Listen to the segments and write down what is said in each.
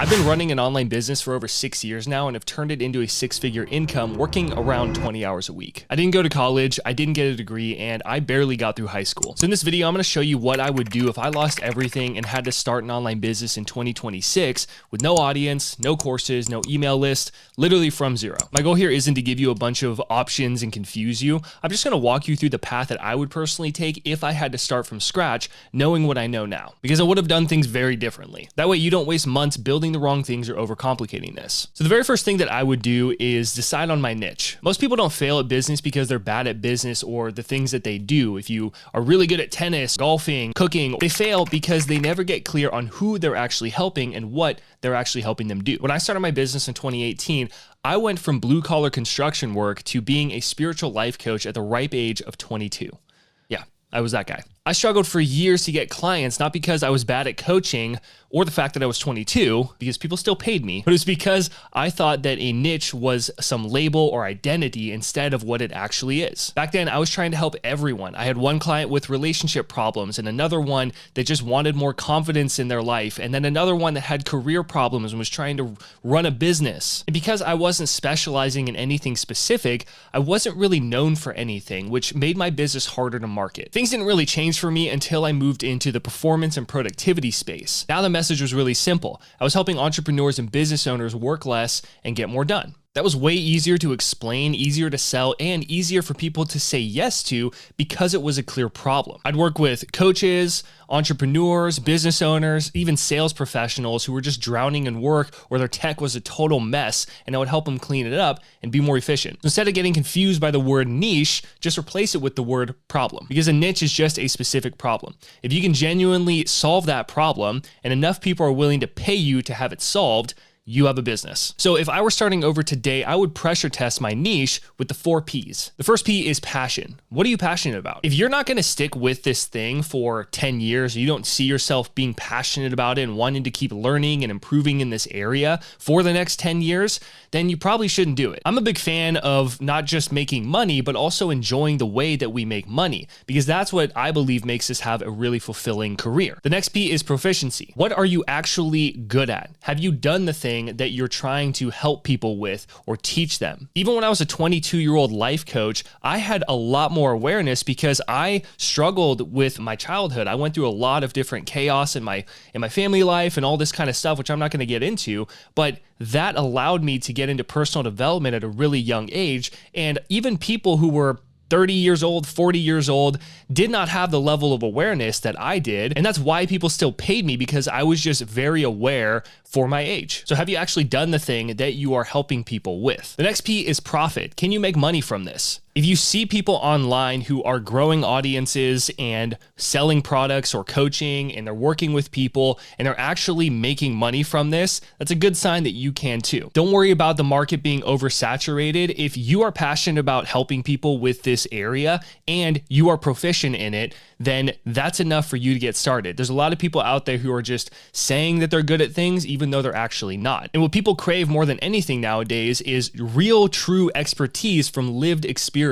I've been running an online business for over 6 years now and have turned it into a six-figure income working around 20 hours a week. I didn't go to college, I didn't get a degree, and I barely got through high school. So in this video, I'm gonna show you what I would do if I lost everything and had to start an online business in 2026 with no audience, no courses, no email list, literally from zero. My goal here isn't to give you a bunch of options and confuse you. I'm just gonna walk you through the path that I would personally take if I had to start from scratch, knowing what I know now, because I would have done things very differently. That way you don't waste months building the wrong things or overcomplicating this. So the very first thing that I would do is decide on my niche. Most people don't fail at business because they're bad at business or the things that they do. If you are really good at tennis, golfing, cooking, they fail because they never get clear on who they're actually helping and what they're actually helping them do. When I started my business in 2018, I went from blue collar construction work to being a spiritual life coach at the ripe age of 22. Yeah, I was that guy. I struggled for years to get clients, not because I was bad at coaching or the fact that I was 22, because people still paid me, but it was because I thought that a niche was some label or identity instead of what it actually is. Back then, I was trying to help everyone. I had one client with relationship problems and another one that just wanted more confidence in their life, and then another one that had career problems and was trying to run a business. And because I wasn't specializing in anything specific, I wasn't really known for anything, which made my business harder to market. Things didn't really change for me until I moved into the performance and productivity space. Now the message was really simple. I was helping entrepreneurs and business owners work less and get more done. That was way easier to explain, easier to sell, and easier for people to say yes to because it was a clear problem. I'd work with coaches, entrepreneurs, business owners, even sales professionals who were just drowning in work or their tech was a total mess, and I would help them clean it up and be more efficient. Instead of getting confused by the word niche, just replace it with the word problem, because a niche is just a specific problem. If you can genuinely solve that problem and enough people are willing to pay you to have it solved, you have a business. So if I were starting over today, I would pressure test my niche with the 4 Ps. The first P is passion. What are you passionate about? If you're not gonna stick with this thing for 10 years, you don't see yourself being passionate about it and wanting to keep learning and improving in this area for the next 10 years, then you probably shouldn't do it. I'm a big fan of not just making money, but also enjoying the way that we make money, because that's what I believe makes us have a really fulfilling career. The next P is proficiency. What are you actually good at? Have you done the thing that you're trying to help people with or teach them? Even when I was a 22-year-old life coach, I had a lot more awareness because I struggled with my childhood. I went through a lot of different chaos in my family life and all this kind of stuff, which I'm not going to get into, but that allowed me to get into personal development at a really young age. And even people who were 30 years old, 40 years old, did not have the level of awareness that I did. And that's why people still paid me, because I was just very aware for my age. So have you actually done the thing that you are helping people with? The next P is profit. Can you make money from this? If you see people online who are growing audiences and selling products or coaching, and they're working with people and they're actually making money from this, that's a good sign that you can too. Don't worry about the market being oversaturated. If you are passionate about helping people with this area and you are proficient in it, then that's enough for you to get started. There's a lot of people out there who are just saying that they're good at things, even though they're actually not. And what people crave more than anything nowadays is real, true expertise from lived experience.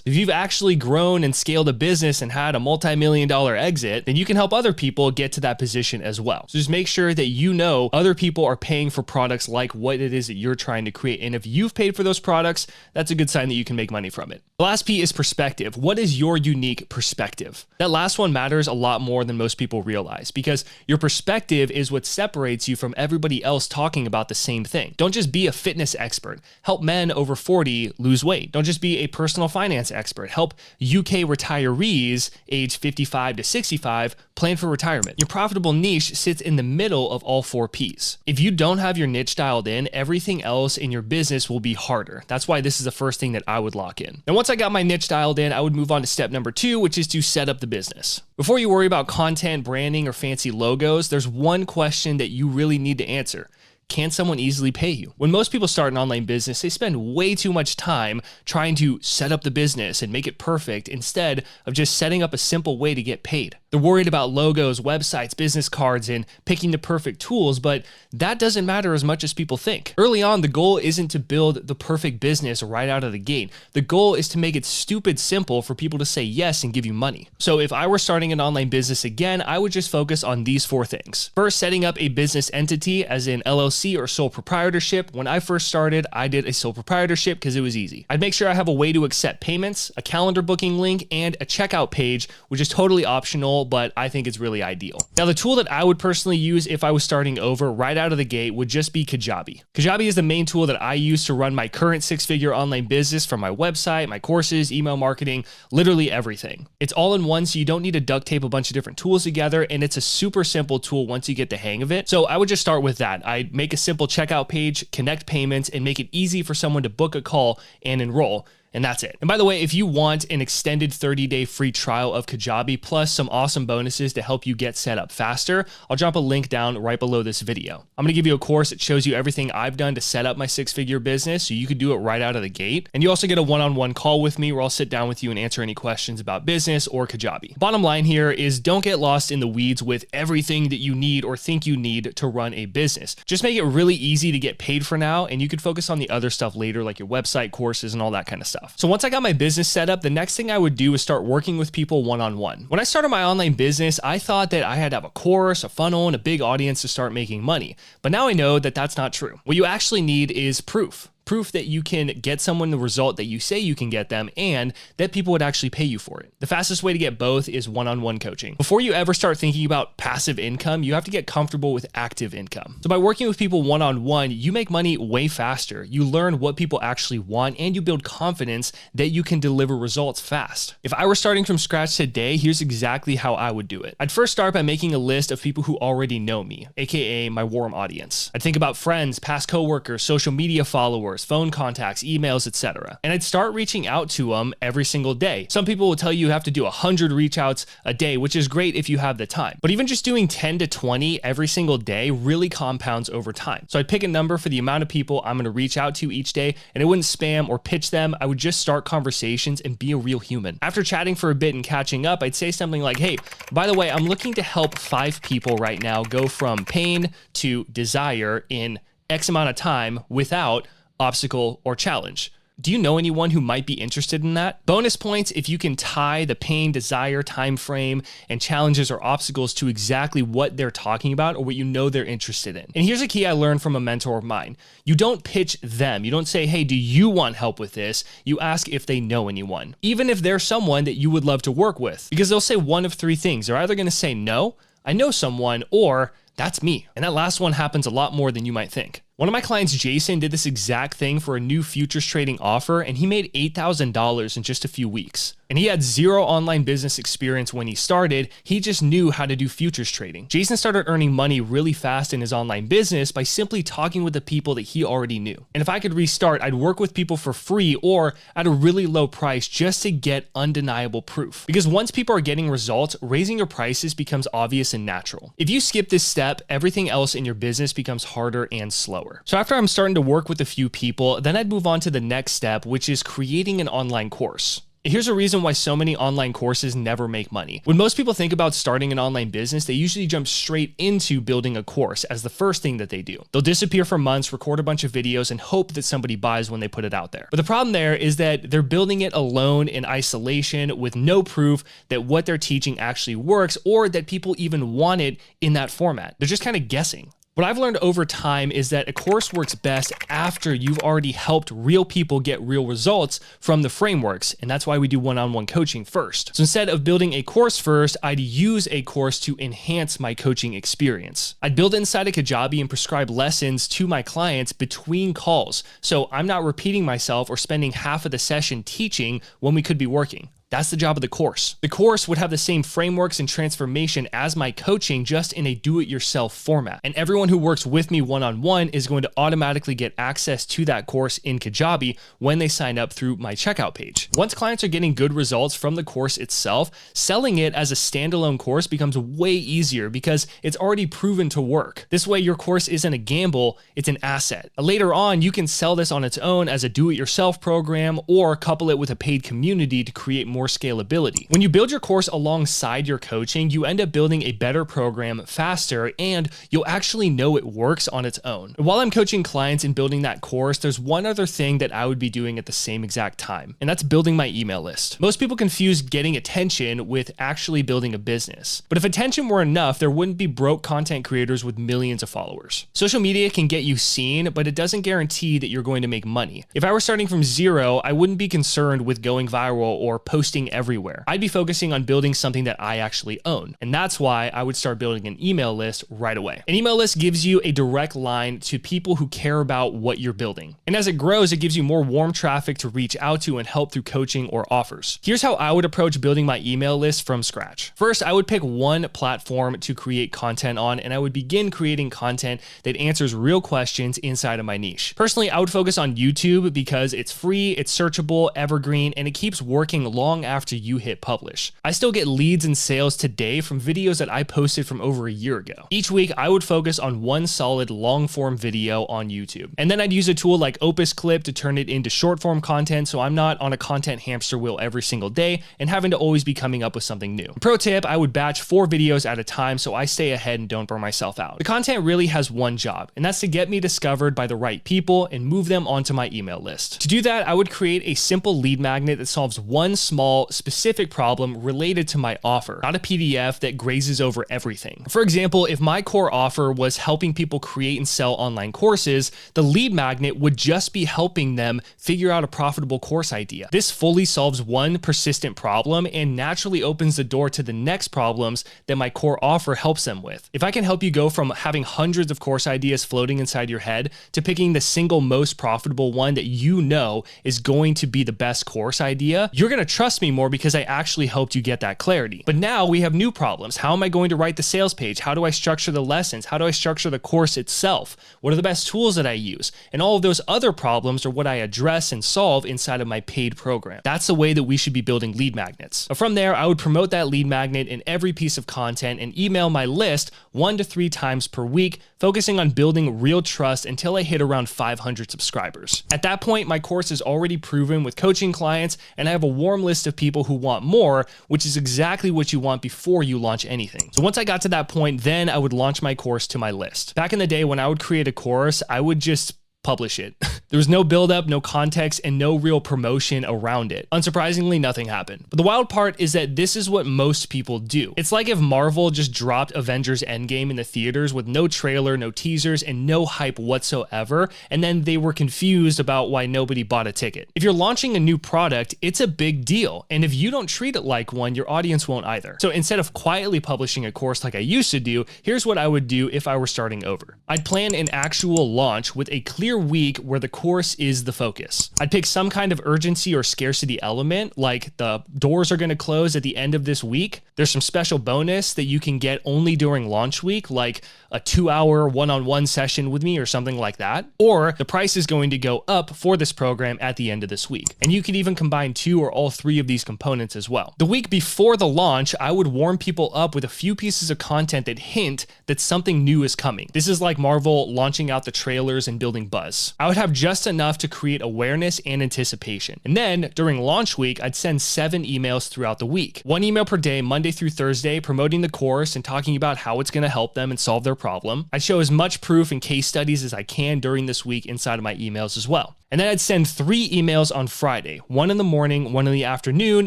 If you've actually grown and scaled a business and had a multi-million-dollar exit, then you can help other people get to that position as well. So just make sure that you know other people are paying for products like what it is that you're trying to create. And if you've paid for those products, that's a good sign that you can make money from it. The last P is perspective. What is your unique perspective? That last one matters a lot more than most people realize, because your perspective is what separates you from everybody else talking about the same thing. Don't just be a fitness expert. Help men over 40 lose weight. Don't just be a personal finance expert. Help UK retirees age 55 to 65 plan for retirement. Your profitable niche sits in the middle of all 4 Ps. If you don't have your niche dialed in, everything else in your business will be harder. That's why this is the first thing that I would lock in. And once I got my niche dialed in, I would move on to step number 2, which is to set up the business. Before you worry about content, branding, or fancy logos, there's one question that you really need to answer. Can someone easily pay you? When most people start an online business, they spend way too much time trying to set up the business and make it perfect instead of just setting up a simple way to get paid. They're worried about logos, websites, business cards, and picking the perfect tools, but that doesn't matter as much as people think. Early on, the goal isn't to build the perfect business right out of the gate. The goal is to make it stupid simple for people to say yes and give you money. So if I were starting an online business again, I would just focus on these 4 things. First, setting up a business entity as in LLC or sole proprietorship. When I first started, I did a sole proprietorship because it was easy. I'd make sure I have a way to accept payments, a calendar booking link, and a checkout page, which is totally optional, but I think it's really ideal. Now, the tool that I would personally use if I was starting over right out of the gate would just be Kajabi. Kajabi is the main tool that I use to run my current 6-figure online business, from my website, my courses, email marketing, literally everything. It's all in one, so you don't need to duct tape a bunch of different tools together, and it's a super simple tool once you get the hang of it. So I would just start with that. I'd make a simple checkout page, connect payments, and make it easy for someone to book a call and enroll. And that's it. And by the way, if you want an extended 30-day free trial of Kajabi plus some awesome bonuses to help you get set up faster, I'll drop a link down right below this video. I'm gonna give you a course that shows you everything I've done to set up my 6-figure business so you could do it right out of the gate. And you also get a one-on-one call with me where I'll sit down with you and answer any questions about business or Kajabi. Bottom line here is don't get lost in the weeds with everything that you need or think you need to run a business. Just make it really easy to get paid for now, and you can focus on the other stuff later, like your website, courses, and all that kind of stuff. So once I got my business set up, the next thing I would do is start working with people one-on-one. When I started my online business, I thought that I had to have a course, a funnel, and a big audience to start making money. But now I know that that's not true. What you actually need is proof. Proof that you can get someone the result that you say you can get them and that people would actually pay you for it. The fastest way to get both is one-on-one coaching. Before you ever start thinking about passive income, you have to get comfortable with active income. So by working with people one-on-one, you make money way faster. You learn what people actually want and you build confidence that you can deliver results fast. If I were starting from scratch today, here's exactly how I would do it. I'd first start by making a list of people who already know me, aka my warm audience. I'd think about friends, past coworkers, social media followers, phone contacts, emails, etc. And I'd start reaching out to them every single day. Some people will tell you have to do 100 reach outs a day, which is great if you have the time. But even just doing 10 to 20 every single day really compounds over time. So I'd pick a number for the amount of people I'm going to reach out to each day, and I wouldn't spam or pitch them. I would just start conversations and be a real human. After chatting for a bit and catching up, I'd say something like, hey, by the way, I'm looking to help 5 people right now go from pain to desire in X amount of time without obstacle or challenge. Do you know anyone who might be interested in that? Bonus points if you can tie the pain, desire, time frame, and challenges or obstacles to exactly what they're talking about or what you know they're interested in. And here's a key I learned from a mentor of mine. You don't pitch them. You don't say, hey, do you want help with this? You ask if they know anyone, even if they're someone that you would love to work with, because they'll say one of 3 things. They're either going to say, no, I know someone, or that's me. And that last one happens a lot more than you might think. One of my clients, Jason, did this exact thing for a new futures trading offer, and he made $8,000 in just a few weeks. And he had 0 online business experience when he started. He just knew how to do futures trading. Jason started earning money really fast in his online business by simply talking with the people that he already knew. And if I could restart, I'd work with people for free or at a really low price just to get undeniable proof. Because once people are getting results, raising your prices becomes obvious and natural. If you skip this step, everything else in your business becomes harder and slower. So after I'm starting to work with a few people, then I'd move on to the next step, which is creating an online course. Here's a reason why so many online courses never make money. When most people think about starting an online business, they usually jump straight into building a course as the first thing that they do. They'll disappear for months, record a bunch of videos, and hope that somebody buys when they put it out there. But the problem there is that they're building it alone in isolation with no proof that what they're teaching actually works or that people even want it in that format. They're just kind of guessing. What I've learned over time is that a course works best after you've already helped real people get real results from the frameworks, and that's why we do one-on-one coaching first. So instead of building a course first, I'd use a course to enhance my coaching experience. I'd build it inside of Kajabi and prescribe lessons to my clients between calls, so I'm not repeating myself or spending half of the session teaching when we could be working. That's the job of the course. The course would have the same frameworks and transformation as my coaching, just in a do-it-yourself format. And everyone who works with me one-on-one is going to automatically get access to that course in Kajabi when they sign up through my checkout page. Once clients are getting good results from the course itself, selling it as a standalone course becomes way easier because it's already proven to work. This way, your course isn't a gamble, it's an asset. Later on, you can sell this on its own as a do-it-yourself program or couple it with a paid community to create more more scalability. When you build your course alongside your coaching, you end up building a better program faster, and you'll actually know it works on its own. While I'm coaching clients and building that course, there's one other thing that I would be doing at the same exact time, and that's building my email list. Most people confuse getting attention with actually building a business. But if attention were enough, there wouldn't be broke content creators with millions of followers. Social media can get you seen, but it doesn't guarantee that you're going to make money. If I were starting from zero, I wouldn't be concerned with going viral or posting everywhere. I'd be focusing on building something that I actually own. And that's why I would start building an email list right away. An email list gives you a direct line to people who care about what you're building. And as it grows, it gives you more warm traffic to reach out to and help through coaching or offers. Here's how I would approach building my email list from scratch. First, I would pick one platform to create content on, and I would begin creating content that answers real questions inside of my niche. Personally, I would focus on YouTube because it's free, it's searchable, evergreen, and it keeps working long after you hit publish. I still get leads and sales today from videos that I posted from over a year ago. Each week, I would focus on one solid long form video on YouTube. And then I'd use a tool like Opus Clip to turn it into short form content, so I'm not on a content hamster wheel every single day and having to always be coming up with something new. Pro tip, I would batch 4 videos at a time so I stay ahead and don't burn myself out. The content really has one job, and that's to get me discovered by the right people and move them onto my email list. To do that, I would create a simple lead magnet that solves one small, specific problem related to my offer, not a PDF that grazes over everything. For example, if my core offer was helping people create and sell online courses, the lead magnet would just be helping them figure out a profitable course idea. This fully solves one persistent problem and naturally opens the door to the next problems that my core offer helps them with. If I can help you go from having hundreds of course ideas floating inside your head to picking the single most profitable one that you know is going to be the best course idea, you're going to trust me more because I actually helped you get that clarity. But now we have new problems. How am I going to write the sales page? How do I structure the lessons? How do I structure the course itself? What are the best tools that I use? And all of those other problems are what I address and solve inside of my paid program. That's the way that we should be building lead magnets. From there, I would promote that lead magnet in every piece of content and email my list 1 to 3 times per week, focusing on building real trust until I hit around 500 subscribers. At that point, my course is already proven with coaching clients, and I have a warm list of people who want more, which is exactly what you want before you launch anything. So once I got to that point, then I would launch my course to my list. Back in the day when I would create a course, I would just publish it. There was no buildup, no context, and no real promotion around it. Unsurprisingly, nothing happened. But the wild part is that this is what most people do. It's like if Marvel just dropped Avengers Endgame in the theaters with no trailer, no teasers, and no hype whatsoever, and then they were confused about why nobody bought a ticket. If you're launching a new product, it's a big deal, and if you don't treat it like one, your audience won't either. So instead of quietly publishing a course like I used to do, here's what I would do if I were starting over. I'd plan an actual launch with a clear week where the course is the focus. I'd pick some kind of urgency or scarcity element, like the doors are going to close at the end of this week. There's some special bonus that you can get only during launch week, like a 2-hour one-on-one session with me or something like that. Or the price is going to go up for this program at the end of this week. And you could even combine 2 or all 3 of these components as well. The week before the launch, I would warm people up with a few pieces of content that hint that something new is coming. This is like Marvel launching out the trailers and building buzz. I would have just enough to create awareness and anticipation. And then during launch week, I'd send 7 emails throughout the week. 1 email per day, Monday through Thursday, promoting the course and talking about how it's going to help them and solve their problem. I'd show as much proof and case studies as I can during this week inside of my emails as well. And then I'd send 3 emails on Friday, 1 in the morning, 1 in the afternoon,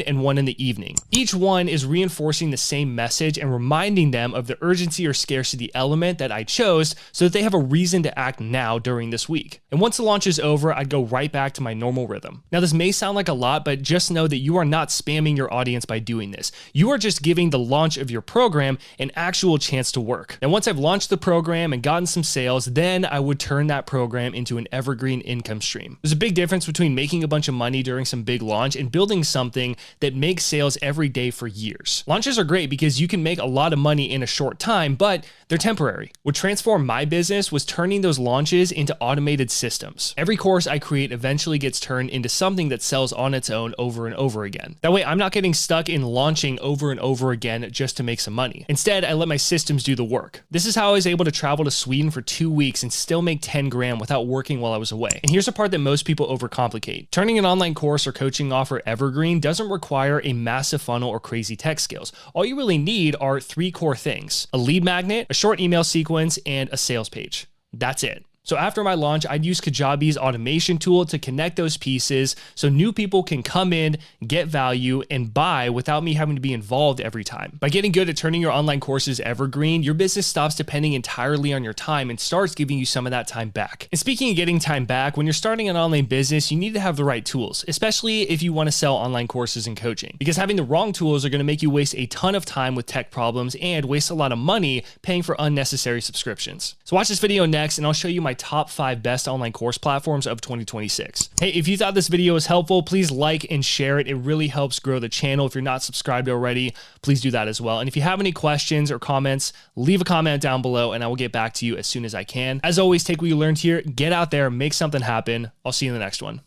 and 1 in the evening. Each one is reinforcing the same message and reminding them of the urgency or scarcity element that I chose so that they have a reason to act now during this week. And once the launch is over, I'd go right back to my normal rhythm. Now, this may sound like a lot, but just know that you are not spamming your audience by doing this. You are just giving the launch of your program an actual chance to work. And once I've launched the program and gotten some sales, then I would turn that program into an evergreen income stream. There's a big difference between making a bunch of money during some big launch and building something that makes sales every day for years. Launches are great because you can make a lot of money in a short time, but they're temporary. What transformed my business was turning those launches into automated systems. Every course I create eventually gets turned into something that sells on its own over and over again. That way, I'm not getting stuck in launching over and over again just to make some money. Instead, I let my systems do the work. This is how I was able to travel to Sweden for 2 weeks and still make 10 grand without working while I was away. And here's the part that most people overcomplicate. Turning an online course or coaching offer evergreen doesn't require a massive funnel or crazy tech skills. All you really need are 3 core things: a lead magnet, a short email sequence, and a sales page. That's it. So after my launch, I'd use Kajabi's automation tool to connect those pieces so new people can come in, get value, and buy without me having to be involved every time. By getting good at turning your online courses evergreen, your business stops depending entirely on your time and starts giving you some of that time back. And speaking of getting time back, when you're starting an online business, you need to have the right tools, especially if you want to sell online courses and coaching, because having the wrong tools are going to make you waste a ton of time with tech problems and waste a lot of money paying for unnecessary subscriptions. So watch this video next, and I'll show you my top 5 best online course platforms of 2026. Hey, if you thought this video was helpful, please like and share it. It really helps grow the channel. If you're not subscribed already, please do that as well. And if you have any questions or comments, leave a comment down below and I will get back to you as soon as I can. As always, take what you learned here, get out there, make something happen. I'll see you in the next one.